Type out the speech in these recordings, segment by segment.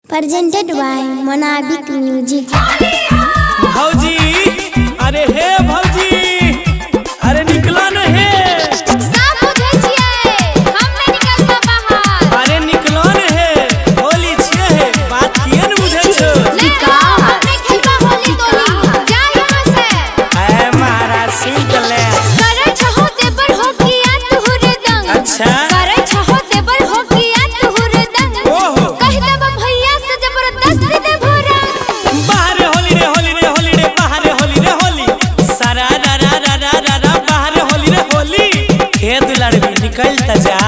presented by Monabik Music। भौजी, अरे हे भौजी, अरे निकला न हे। सब बुझै छियै, हम नै निकलबा बाहर। अरे निकला न हे, होली छियै हे, बात किए न बुझै छ। निका, हम नै खेलबा होली तोली, जा यहाँ से। ऐ महाराज सुन ले। करे छहो देबर हो किया तुहुर दंग। अच्छा। करे छहो देबर हो किया तुहुर दंग। ओहो। कह देब भैया से जबरदस्ती दे भोरा। बाहर होली रे होली रे होली रे बाहर होली रे होली। सारा रा रा रा रा रा रा बाहर होली रे होली। हे दुलड़बी निकल त जा।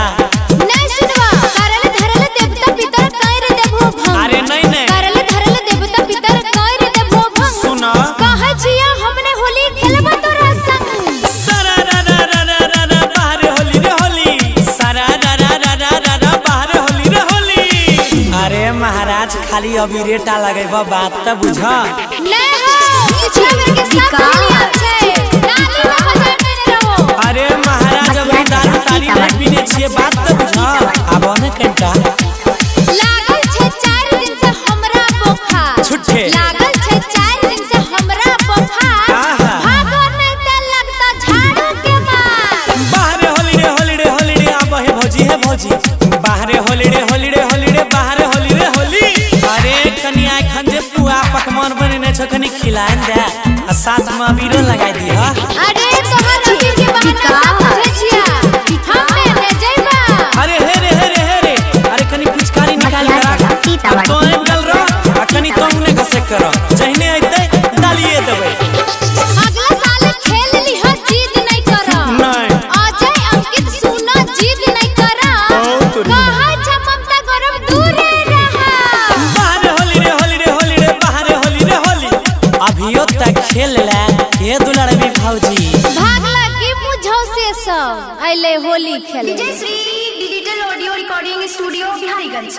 नै सुनवा, करल धरल देवता पितर कैर देबो भंग। अरे नहीं। करल धरल देवता पितर कैर देबो भंग। सुना। कहे छिया हमने होली खेलबा तोरा संग। सारा रा रा रा रा रा रा बाहर होली रे होली। सारा रा रा रा रा रा रा बाहर होली रे होली। अरे महाराज खाली अभी रेटा लगेबा बात त बुझा। नै हो, पिछला बेर के सब खेलिया छै। नाली में बजाते नै रहो। अरे महाराज अभी दारू तारी नहीं पीने छिए बात त बुझा। आब न कंटा लागल छै 4 दिन से हमरा बुखार। छुट्टे। लागल छै 4 दिन से हमरा बुखार। आहा। भागो नै त लगता झाड़ू के मार। बाहर होली रे होली रे होली रे आब हे भौजी हे भौजी। बाहर होली रे होली रे होली रे बाहर होली रे होली। अरे कनिया खन जे पुआ पकवान बनेने छ कनी खिलाइन दे आ साथ में अबीरो लगाई दी ह। अरे तोहर अभी के बहाना सब बुझै छिया। हम ने जइबा। अरे हे रे अरे कनी पिचकारी निकाल के रख। तो एंगल रो आ कनी तो उने घसे कर जहने आइते डालिए देबै। अगला साल खेल लिह जीत नहीं कर। नहीं। अजय अंकित सुना जीत नहीं कर। कहा छ ममता गौरव दूर रहा। बाहर होली रे होली रे होली रे बाहर होली रे होली। अभियो तक खेल ले हे दुलड़बी भौजी। भागला की मुझौ से सब अइले होली खेले। Vijay Shri digital audio recording studio Biharigunj.